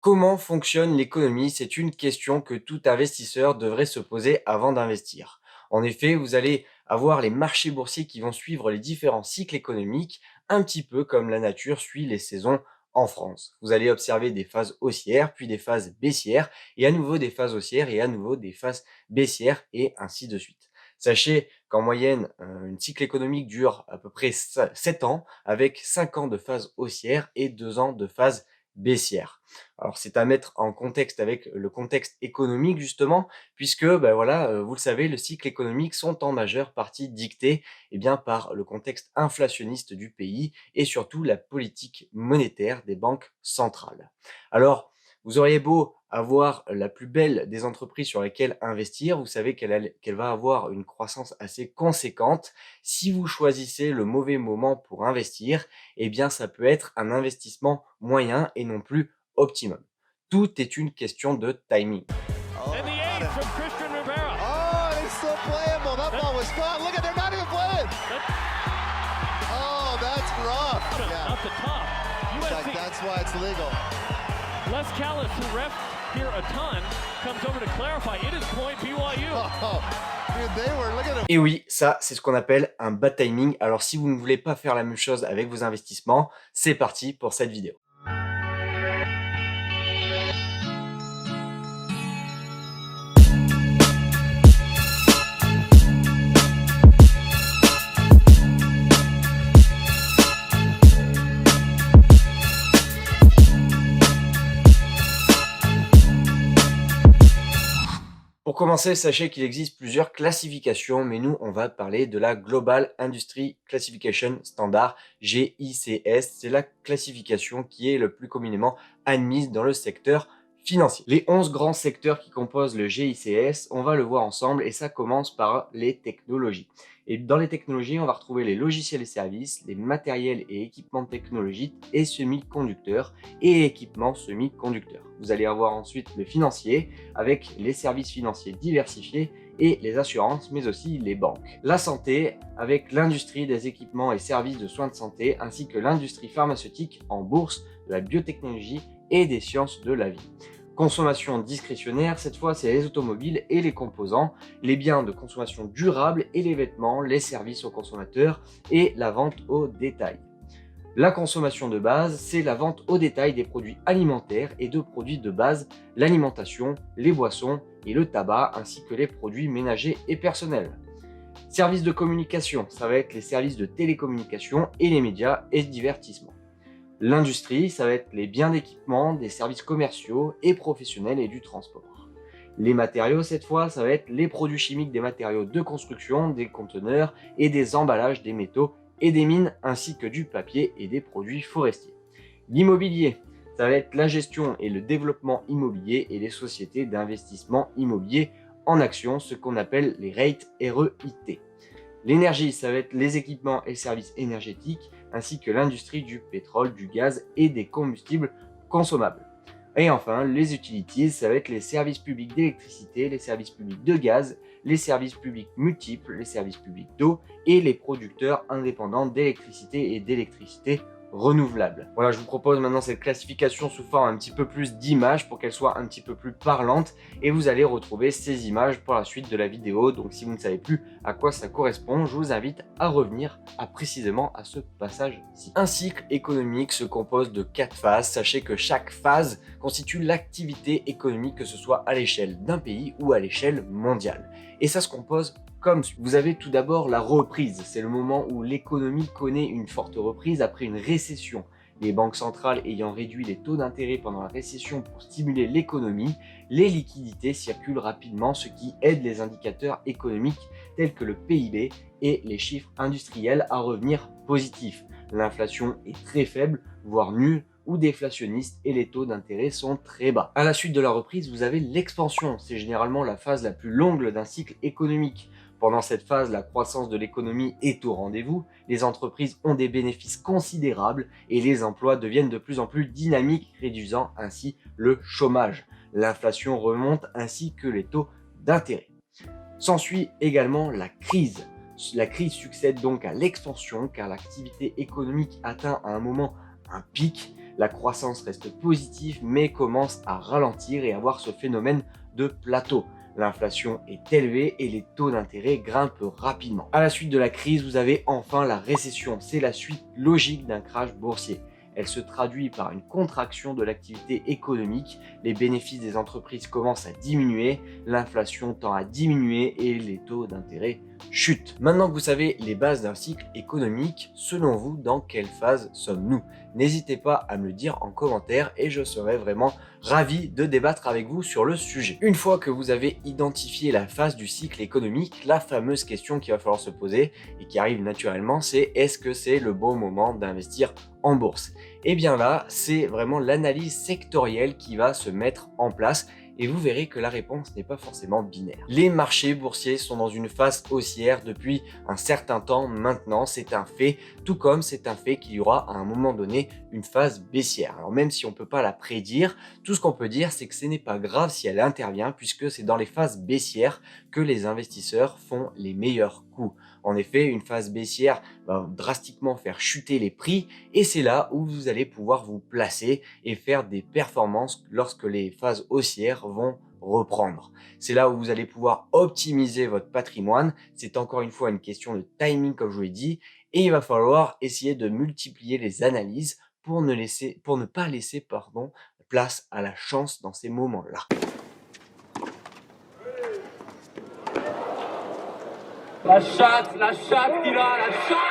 Comment fonctionne l'économie? C'est une question que tout investisseur devrait se poser avant d'investir. En effet, vous allez avoir les marchés boursiers qui vont suivre les différents cycles économiques, un petit peu comme la nature suit les saisons en France. Vous allez observer des phases haussières, puis des phases baissières, et à nouveau des phases haussières, et à nouveau des phases baissières, et ainsi de suite. Sachez qu'en moyenne, un cycle économique dure à peu près 7 ans, avec 5 ans de phase haussière et 2 ans de phase baissière. Alors c'est à mettre en contexte avec le contexte économique justement, puisque voilà, vous le savez, le cycle économique sont en majeure partie dictés par le contexte inflationniste du pays et surtout la politique monétaire des banques centrales. Alors, vous auriez beau avoir la plus belle des entreprises sur lesquelles investir, vous savez qu'elle va avoir une croissance assez conséquente. Si vous choisissez le mauvais moment pour investir, ça peut être un investissement moyen et non plus optimum. Tout est une question de timing. Oh, And the got aid it. from Christian Rivera. Oh, and it's still playable. That ball was gone. Look at, they're not even playing. Oh, that's rough. Yeah, Up the top. it's like, USC, that's why it's legal. Les Callis, who ref here a ton, comes over to clarify. It is point BYU. Oh, dude, they were, look at him. Et oui, ça, c'est ce qu'on appelle un bad timing. Alors, si vous ne voulez pas faire la même chose avec vos investissements, c'est parti pour cette vidéo. Pour commencer, sachez qu'il existe plusieurs classifications, mais nous, on va parler de la Global Industry Classification Standard, GICS. C'est la classification qui est le plus communément admise dans le secteur financier. Les 11 grands secteurs qui composent le GICS, on va le voir ensemble et ça commence par les technologies. Et dans les technologies, on va retrouver les logiciels et services, les matériels et équipements technologiques et semi-conducteurs et équipements semi-conducteurs. Vous allez avoir ensuite le financier avec les services financiers diversifiés et les assurances, mais aussi les banques. La santé avec l'industrie des équipements et services de soins de santé ainsi que l'industrie pharmaceutique en bourse, de la biotechnologie et des sciences de la vie. Consommation discrétionnaire, cette fois c'est les automobiles et les composants, les biens de consommation durable et les vêtements, les services aux consommateurs et la vente au détail. La consommation de base, c'est la vente au détail des produits alimentaires et de produits de base, l'alimentation, les boissons et le tabac, ainsi que les produits ménagers et personnels. Services de communication, ça va être les services de télécommunication et les médias et divertissement. L'industrie, ça va être les biens d'équipement, des services commerciaux et professionnels et du transport. Les matériaux, cette fois, ça va être les produits chimiques des matériaux de construction, des conteneurs et des emballages des métaux et des mines, ainsi que du papier et des produits forestiers. L'immobilier, ça va être la gestion et le développement immobilier et les sociétés d'investissement immobilier en actions, ce qu'on appelle les REIT, REIT. L'énergie, ça va être les équipements et services énergétiques, ainsi que l'industrie du pétrole, du gaz et des combustibles consommables. Et enfin, les utilities, ça va être les services publics d'électricité, les services publics de gaz, les services publics multiples, les services publics d'eau et les producteurs indépendants d'électricité et d'électricité renouvelable. Voilà, je vous propose maintenant cette classification sous forme un petit peu plus d'images pour qu'elle soit un petit peu plus parlante et vous allez retrouver ces images pour la suite de la vidéo. Donc si vous ne savez plus à quoi ça correspond, je vous invite à revenir précisément à ce passage-ci. Un cycle économique se compose de 4 phases. Sachez que chaque phase constitue l'activité économique, que ce soit à l'échelle d'un pays ou à l'échelle mondiale. Et ça se compose comme suit. Vous avez tout d'abord la reprise. C'est le moment où l'économie connaît une forte reprise après une récession. Les banques centrales ayant réduit les taux d'intérêt pendant la récession pour stimuler l'économie, les liquidités circulent rapidement, ce qui aide les indicateurs économiques tels que le PIB et les chiffres industriels à revenir positifs. L'inflation est très faible, voire nulle, ou déflationniste et les taux d'intérêt sont très bas. À la suite de la reprise, vous avez l'expansion. C'est généralement la phase la plus longue d'un cycle économique. Pendant cette phase, la croissance de l'économie est au rendez-vous, les entreprises ont des bénéfices considérables et les emplois deviennent de plus en plus dynamiques, réduisant ainsi le chômage. L'inflation remonte ainsi que les taux d'intérêt. S'ensuit également la crise. La crise succède donc à l'expansion car l'activité économique atteint à un moment un pic. La croissance reste positive mais commence à ralentir et avoir ce phénomène de plateau. L'inflation est élevée et les taux d'intérêt grimpent rapidement. À la suite de la crise, vous avez enfin la récession. C'est la suite logique d'un crash boursier. Elle se traduit par une contraction de l'activité économique, les bénéfices des entreprises commencent à diminuer, l'inflation tend à diminuer et les taux d'intérêt chutent. Maintenant que vous savez les bases d'un cycle économique, selon vous, dans quelle phase sommes-nous? N'hésitez pas à me le dire en commentaire et je serai vraiment ravi de débattre avec vous sur le sujet. Une fois que vous avez identifié la phase du cycle économique, la fameuse question qu'il va falloir se poser et qui arrive naturellement, c'est est-ce que c'est le bon moment d'investir en bourse? Et bien là, c'est vraiment l'analyse sectorielle qui va se mettre en place et vous verrez que la réponse n'est pas forcément binaire. Les marchés boursiers sont dans une phase haussière depuis un certain temps maintenant, c'est un fait, tout comme c'est un fait qu'il y aura à un moment donné une phase baissière. Alors même si on ne peut pas la prédire, tout ce qu'on peut dire c'est que ce n'est pas grave si elle intervient puisque c'est dans les phases baissières que les investisseurs font les meilleurs coups. En effet, une phase baissière va drastiquement faire chuter les prix et c'est là où vous allez pouvoir vous placer et faire des performances lorsque les phases haussières vont reprendre. C'est là où vous allez pouvoir optimiser votre patrimoine. C'est encore une fois une question de timing comme je vous l'ai dit et il va falloir essayer de multiplier les analyses pour ne pas laisser place à la chance dans ces moments-là. La chatte, il a la chatte.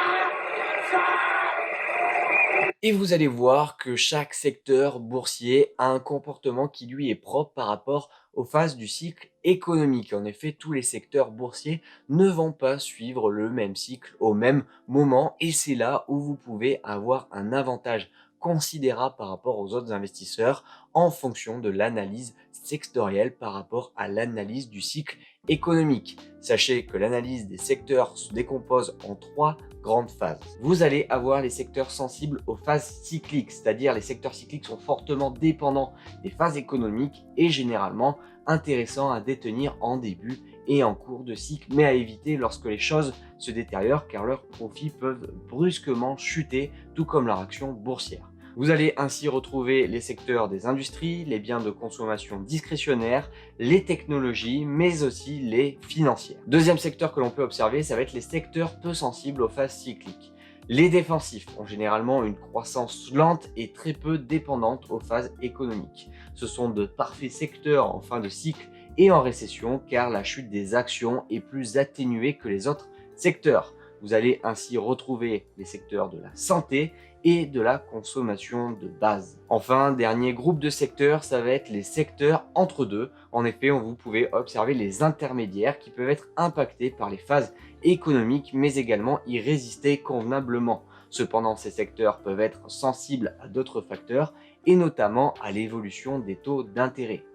Et vous allez voir que chaque secteur boursier a un comportement qui lui est propre par rapport aux phases du cycle économique. En effet, tous les secteurs boursiers ne vont pas suivre le même cycle au même moment et c'est là où vous pouvez avoir un avantage considérable par rapport aux autres investisseurs en fonction de l'analyse sectorielle par rapport à l'analyse du cycle économique. Sachez que l'analyse des secteurs se décompose en 3 grandes phases. Vous allez avoir les secteurs sensibles aux phases cycliques, c'est-à-dire les secteurs cycliques sont fortement dépendants des phases économiques et généralement intéressants à détenir en début et en cours de cycle, mais à éviter lorsque les choses se détériorent car leurs profits peuvent brusquement chuter, tout comme leur action boursière. Vous allez ainsi retrouver les secteurs des industries, les biens de consommation discrétionnaires, les technologies, mais aussi les financières. Deuxième secteur que l'on peut observer, ça va être les secteurs peu sensibles aux phases cycliques. Les défensifs ont généralement une croissance lente et très peu dépendante aux phases économiques. Ce sont de parfaits secteurs en fin de cycle et en récession car la chute des actions est plus atténuée que les autres secteurs. Vous allez ainsi retrouver les secteurs de la santé et de la consommation de base. Enfin, dernier groupe de secteurs, ça va être les secteurs entre deux. En effet, vous pouvez observer les intermédiaires qui peuvent être impactés par les phases économiques, mais également y résister convenablement. Cependant, ces secteurs peuvent être sensibles à d'autres facteurs et notamment à l'évolution des taux d'intérêt.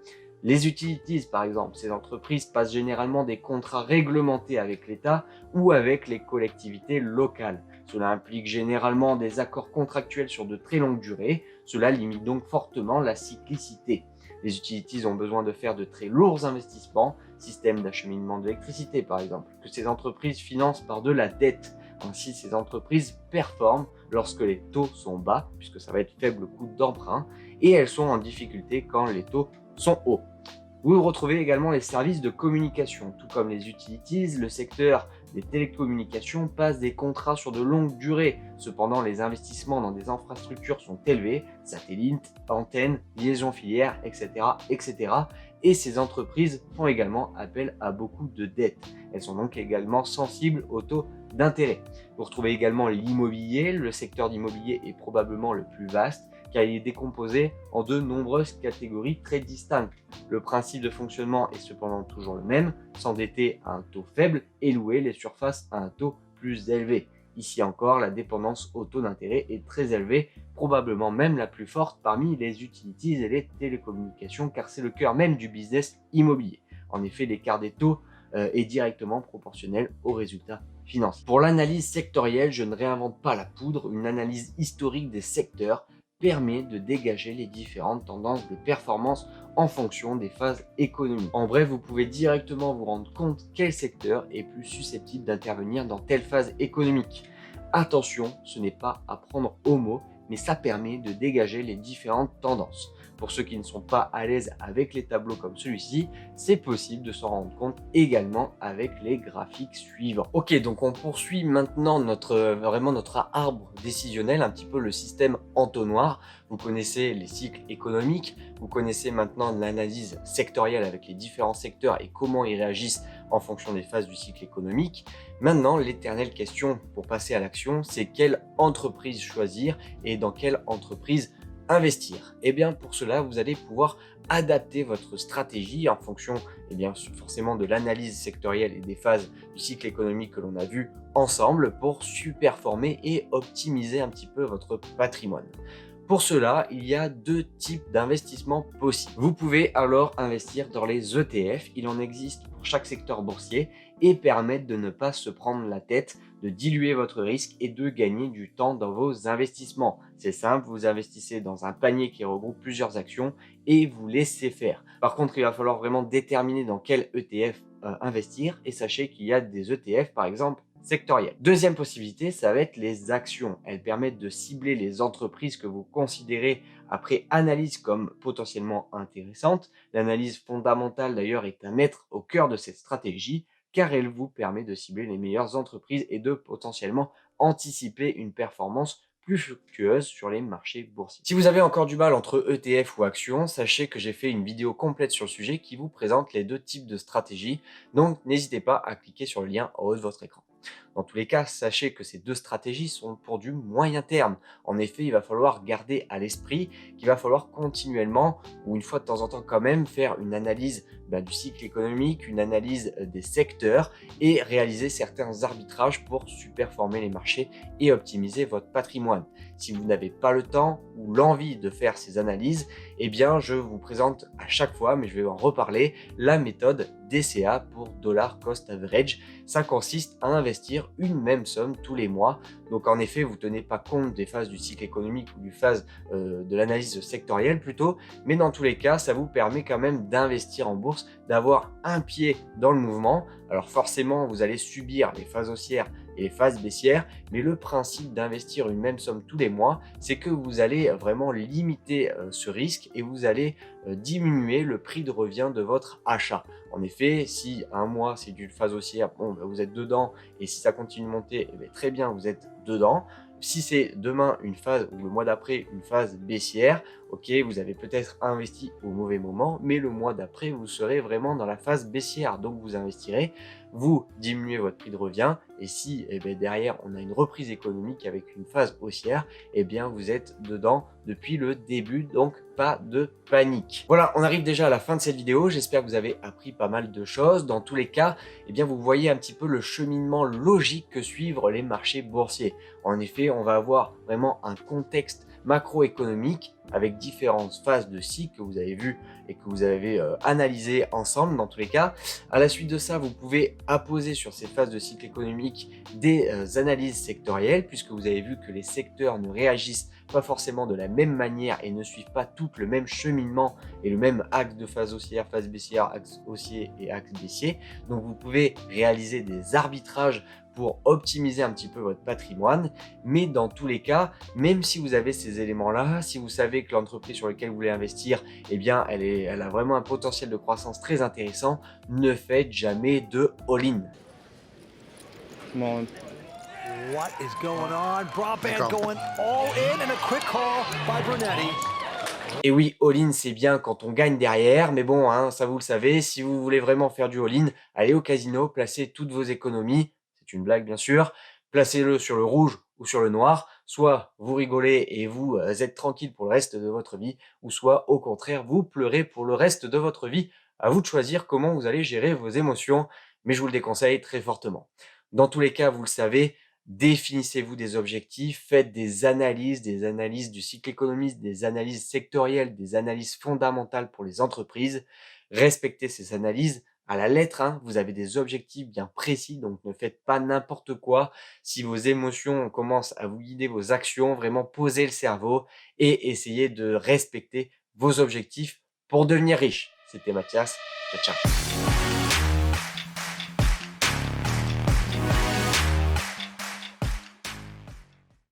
Les utilities, par exemple, ces entreprises passent généralement des contrats réglementés avec l'État ou avec les collectivités locales. Cela implique généralement des accords contractuels sur de très longues durées. Cela limite donc fortement la cyclicité. Les utilities ont besoin de faire de très lourds investissements, système d'acheminement d'électricité par exemple, que ces entreprises financent par de la dette. Ainsi, ces entreprises performent lorsque les taux sont bas, puisque ça va être faible coût d'emprunt, et elles sont en difficulté quand les taux sont hauts. Vous retrouvez également les services de communication, tout comme les utilities, le secteur des télécommunications passe des contrats sur de longues durées. Cependant, les investissements dans des infrastructures sont élevés, satellites, antennes, liaisons filières, etc., etc. Et ces entreprises font également appel à beaucoup de dettes. Elles sont donc également sensibles aux taux d'intérêt. Vous retrouvez également l'immobilier. Le secteur d'immobilier est probablement le plus vaste, car il est décomposé en de nombreuses catégories très distinctes. Le principe de fonctionnement est cependant toujours le même, s'endetter à un taux faible et louer les surfaces à un taux plus élevé. Ici encore, la dépendance au taux d'intérêt est très élevée, probablement même la plus forte parmi les utilities et les télécommunications, car c'est le cœur même du business immobilier. En effet, l'écart des taux est directement proportionnel aux résultats financiers. Pour l'analyse sectorielle, je ne réinvente pas la poudre, une analyse historique des secteurs permet de dégager les différentes tendances de performance en fonction des phases économiques. En bref, vous pouvez directement vous rendre compte quel secteur est plus susceptible d'intervenir dans telle phase économique. Attention, ce n'est pas à prendre au mot, mais ça permet de dégager les différentes tendances. Pour ceux qui ne sont pas à l'aise avec les tableaux comme celui-ci, c'est possible de s'en rendre compte également avec les graphiques suivants. Ok, donc on poursuit maintenant vraiment notre arbre décisionnel, un petit peu le système entonnoir. Vous connaissez les cycles économiques, vous connaissez maintenant l'analyse sectorielle avec les différents secteurs et comment ils réagissent en fonction des phases du cycle économique. Maintenant, l'éternelle question pour passer à l'action, c'est quelle entreprise choisir et dans quelle entreprise investir. Et bien pour cela, vous allez pouvoir adapter votre stratégie en fonction forcément de l'analyse sectorielle et des phases du cycle économique que l'on a vu ensemble pour superformer et optimiser un petit peu votre patrimoine. Pour cela, il y a deux types d'investissements possibles. Vous pouvez alors investir dans les ETF, il en existe pour chaque secteur boursier et permettent de ne pas se prendre la tête, de diluer votre risque et de gagner du temps dans vos investissements. C'est simple, vous investissez dans un panier qui regroupe plusieurs actions et vous laissez faire. Par contre, il va falloir vraiment déterminer dans quel ETF investir et sachez qu'il y a des ETF par exemple sectorielles. Deuxième possibilité, ça va être les actions. Elles permettent de cibler les entreprises que vous considérez après analyse comme potentiellement intéressantes. L'analyse fondamentale d'ailleurs est à mettre au cœur de cette stratégie car elle vous permet de cibler les meilleures entreprises et de potentiellement anticiper une performance plus fructueuse sur les marchés boursiers. Si vous avez encore du mal entre ETF ou actions, sachez que j'ai fait une vidéo complète sur le sujet qui vous présente les deux types de stratégies, donc n'hésitez pas à cliquer sur le lien en haut de votre écran. Dans tous les cas, sachez que ces deux stratégies sont pour du moyen terme. En effet, il va falloir garder à l'esprit qu'il va falloir continuellement, ou une fois de temps en temps quand même, faire une analyse du cycle économique, une analyse des secteurs et réaliser certains arbitrages pour superformer les marchés et optimiser votre patrimoine. Si vous n'avez pas le temps ou l'envie de faire ces analyses, eh bien je vous présente à chaque fois, mais je vais en reparler, la méthode DCA pour Dollar Cost Average. Ça consiste à investir une même somme tous les mois. Donc en effet, vous ne tenez pas compte des phases du cycle économique ou du phase de l'analyse sectorielle plutôt, mais dans tous les cas, ça vous permet quand même d'investir en bourse, d'avoir un pied dans le mouvement. Alors forcément, vous allez subir les phases haussières et les phases baissières, mais le principe d'investir une même somme tous les mois, c'est que vous allez vraiment limiter ce risque et vous allez diminuer le prix de revient de votre achat. En effet, si un mois c'est d'une phase haussière, vous êtes dedans, et si ça continue de monter, très bien, vous êtes dedans. Si c'est demain une phase ou le mois d'après une phase baissière, ok, vous avez peut-être investi au mauvais moment, mais le mois d'après, vous serez vraiment dans la phase baissière. Donc, vous investirez, vous diminuez votre prix de revient. Et si derrière, on a une reprise économique avec une phase haussière, vous êtes dedans depuis le début. Donc, pas de panique. Voilà, on arrive déjà à la fin de cette vidéo. J'espère que vous avez appris pas mal de choses. Dans tous les cas, vous voyez un petit peu le cheminement logique que suivent les marchés boursiers. En effet, on va avoir vraiment un contexte macroéconomique avec différentes phases de cycle que vous avez vues et que vous avez analysées ensemble dans tous les cas. À la suite de ça, vous pouvez apposer sur ces phases de cycle économique des analyses sectorielles puisque vous avez vu que les secteurs ne réagissent pas forcément de la même manière et ne suivent pas toutes le même cheminement et le même axe de phase haussière, phase baissière, axe haussier et axe baissier. Donc vous pouvez réaliser des arbitrages pour optimiser un petit peu votre patrimoine. Mais dans tous les cas, même si vous avez ces éléments-là, si vous savez que l'entreprise sur laquelle vous voulez investir, elle a vraiment un potentiel de croissance très intéressant, ne faites jamais de all-in. What is going on? Brabant going all in and a quick call by Brunetti. Et oui, all-in, c'est bien quand on gagne derrière, mais bon, ça vous le savez, si vous voulez vraiment faire du all-in, allez au casino, placez toutes vos économies, c'est une blague bien sûr, placez-le sur le rouge ou sur le noir, soit vous rigolez et vous êtes tranquille pour le reste de votre vie, ou soit au contraire, vous pleurez pour le reste de votre vie. À vous de choisir comment vous allez gérer vos émotions, mais je vous le déconseille très fortement. Dans tous les cas, vous le savez, définissez-vous des objectifs, faites des analyses du cycle économique, des analyses sectorielles, des analyses fondamentales pour les entreprises. Respectez ces analyses à la lettre, vous avez des objectifs bien précis, donc ne faites pas n'importe quoi. Si vos émotions commencent à vous guider vos actions, vraiment posez le cerveau et essayez de respecter vos objectifs pour devenir riche. C'était Mathias, ciao ciao.